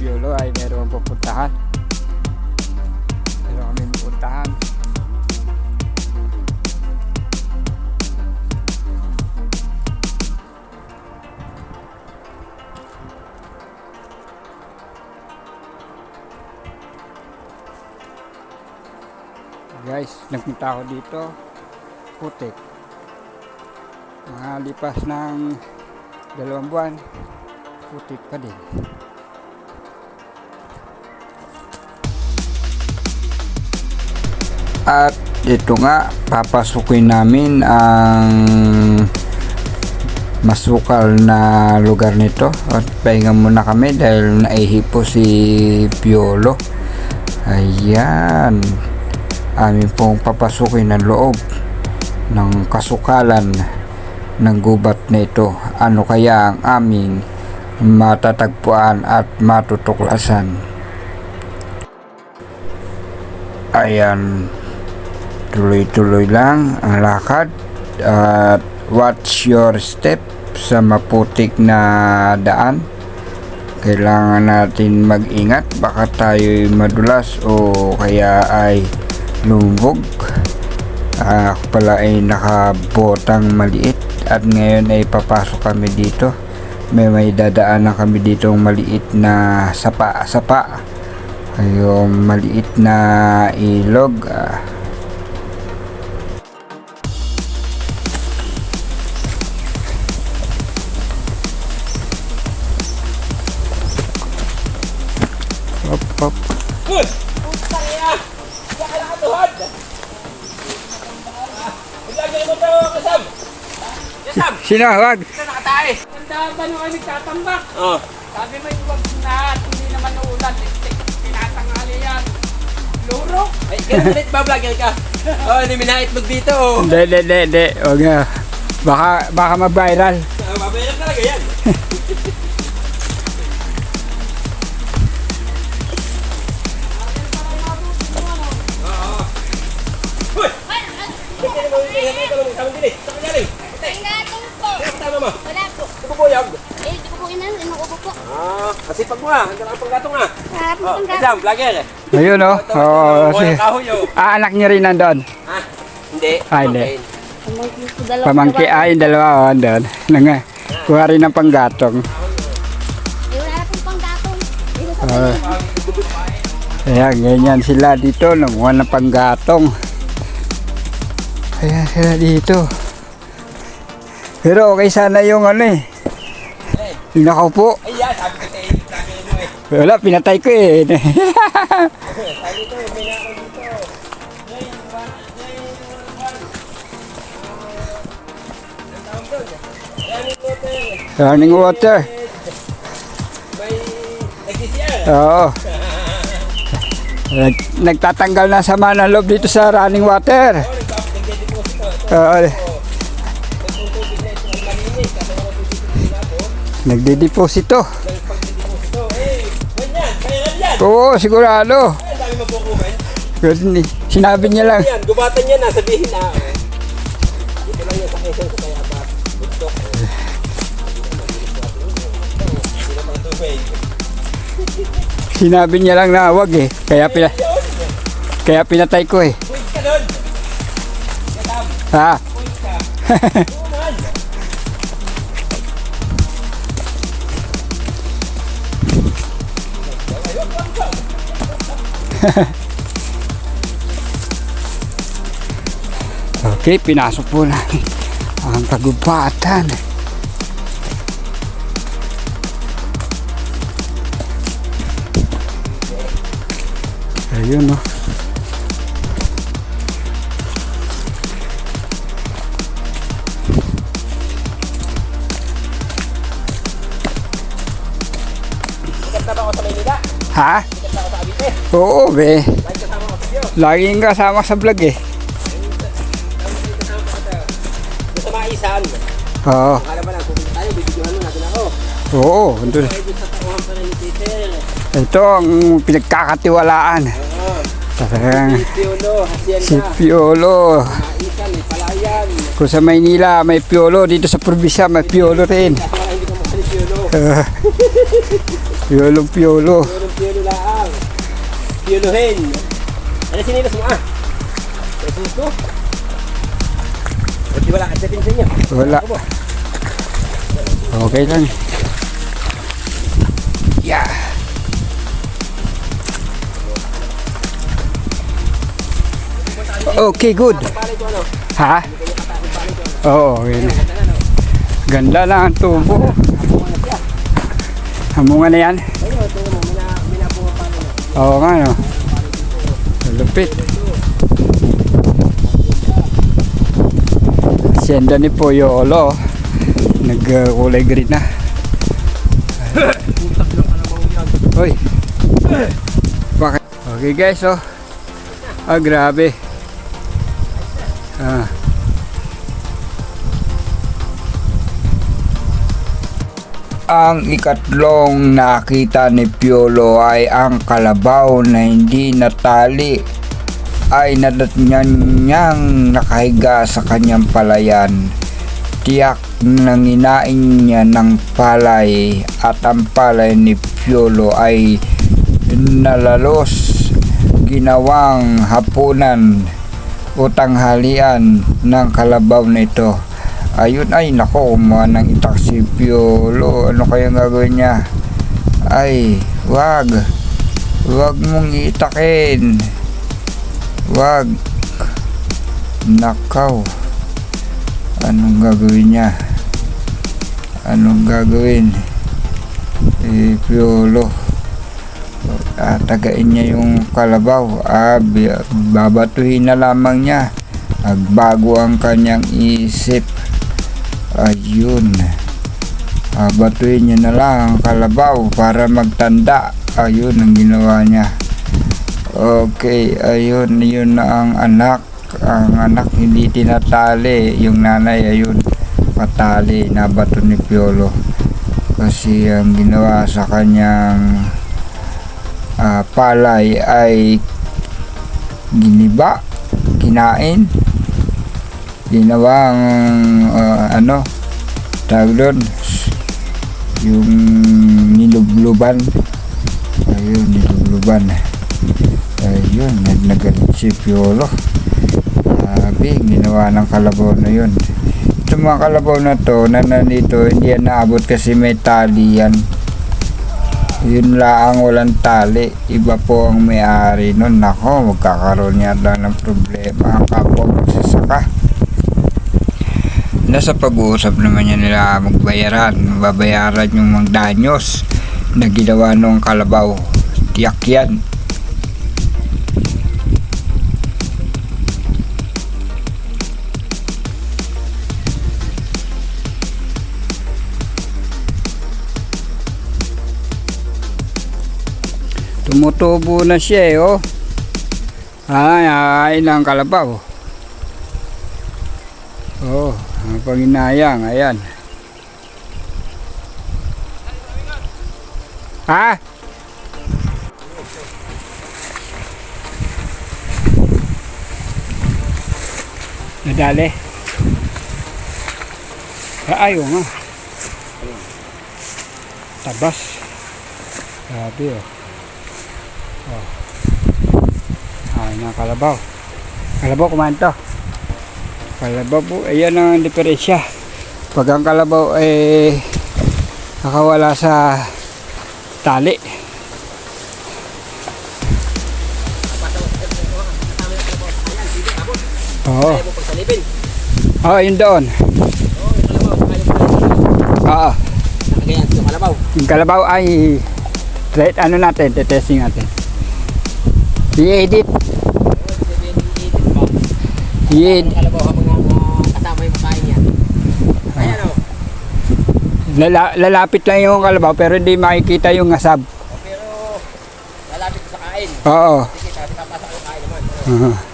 Piolo ay meron pupuntahan. Meron kami pupuntahan. Guys, nagpunta ako dito. Putik. Mga lipas ng 2 buwan. Putik pa din. At ito nga, papasukin namin ang masukal na lugar nito. At pahinga muna kami dahil naihipo si Piolo. Ayan. Amin pong papasukin ng loob ng kasukalan ng gubat na ito. Ano kaya ang aming matatagpuan at matutuklasan? Ayan, tuloy-tuloy lang ang lakad at watch your step sa maputik na daan. Kailangan natin mag-ingat, baka tayo'y madulas o kaya ay lumubog. Ako pala ay nakabotang maliit at ngayon ay papasok kami dito. May dadaanan kami dito maliit na sapa yung maliit na ilog. Hop. Putang ina! Saka nakatuhod! Maglagay mo tayo, Kasam! Kasam! Sinawag! Ito nakatae! Tandaan ba nung kami tatambak? Oo. Sabi may huwag na at hindi naman naulan. Tinatangali yan. Luro? Ay, ganun ulit ba, vlogger ka? Oo, hindi minaitlog dito, oh. Hindi. Huwag na. Baka mag-viral. Mabayang talaga yan. Kasi pag mo hanggang ang panggatong Kasam, vlogger. Ayun oh. Walang kahoy, oh. Anak niya rin nandun. Ha? Hindi. Hindi. Pamangkin. Pamangki ay dalawa doon. Kuha rin ng panggatong. Wala na pong panggatong. Ayan, ganyan sila dito. Nanguha ng panggatong. Ayan sila dito. Pero okay sana yung yung nakaupo. Ay, yeah, sabi ko sa'yo, vlogger mo eh. Wala, pinatay ko eh. Sabi ko, may nakakal dito. Running water. May nag-CCR. Oo. Nagtatanggal na sama ng loob dito sa running water. Nagde-deposito. Oo, sigurado. Sinabi niya lang. Yan, gubatan niya na, sabihin na. Dito lang yan sa Quezon sa kaya ba? Bundok. Sinabi niya lang na wag eh. Kaya pinatay ko eh. Puwit ka doon. Ha? Puwit ka. Tuman. Okay, pinasok po namin ang kagubatan. Ayun oh. Sikat na ba ako sa Maynila? Ha? Sikat na ako sa Abite? Oo, be. Lagi kasama ako sa iyo. Laging kasama sa vlog eh. Doon sa Maisan. Oo. Akala ba lang, pupunta tayo, bibidyohan mo natin ako. Oo, andun. Ay, doon sa tauhan pa rin ni Peter. Ito ang pinagkakatiwalaan. Oo. Talagang Si Piolo, si Hacienda. Piolo. Maisan, may Palayan. Kung sa Maynila may Piolo, dito sa probinsya may Piolo rin. Kaso wala hindi ka makasali Piolo. Piolo. Piyolo lang. Piyolohin. Ano sinilas mo ah? May suso? Di wala kasi pinsan niya. Wala. Okay lang. Yeah. Okay, good. Pare ko ano? Ha? Oo, okay na. Ganda lang ang tubo. Hamungan na yan. Ayun, tingnan mo, minabunga pa rin. Oo nga, no. Lupit. Senda ni Poyolo. Nagkulay green na. Hoy. Bakit? Okay guys, oh. Grabe. Ang ikatlong nakita ni Piolo ay ang kalabaw na hindi natali ay nadatnan niyang nakahiga sa kanyang palayan. Tiyak nang inain niya ng palay at ang palay ni Piolo ay nalalos. Ginawang hapunan o tanghalian ng kalabaw nito. Ayun ay nako, kumuha ng itak si Piolo. Ano kaya gagawin niya? Ay, wag mong itakin. Wag. Nakaw. Anong gagawin niya? Anong gagawin? Piolo. Tagain niya yung kalabaw. Babatuhin na lamang niya. Agbago ang kanyang isip. Ayun. Batuhin niya na lang ang kalabaw para magtanda. Ayun ang ginawa niya. Okay, ayun, yun na ang anak. Ang anak hindi tinatali. Yung nanay, ayun, patali, nabato ni Piolo. Kasi ang ginawa sa kanyang palay ay giniba, kinain, ginawang tawag doon, yung nilubluban. Ayun, nilubluban. Ayun, nagalit si Piolo. Sabi, ginawa ng kalabaw na yun. Itong mga kalabaw na to na nandito, hindi yan naabot kasi may tali yan. Yun lang, walang tali. Iba po ang may-ari nun. Nako, magkakaroon yata ng problema ang kapwa magsasaka. Nasa pag-uusap naman niya nila babayaran yung mga danyos na ginawa nung kalabaw. Tiyak yan. Tumutubo na siya eh, oh. Ay ng kalabaw. Oh, ang panginayang, ayan. Ha? Nadali. Ayaw nga. Tabas. Sabi oh. Ng kalabaw. Kalabaw, kumain to. Kalabaw po, ayan ang diferensya. Pag ang kalabaw ay nakawala sa tali. Oo. Oo, yun doon. Oo. Yung kalabaw ay natin, testing natin. I-edit. I-edit. Kalabaw habang kasama yung makain niya. Ayan o. Lalapit lang yung kalabaw pero hindi makikita yung asab. Pero lalapit sa kain. Oo. Sige, tapos yung kain naman.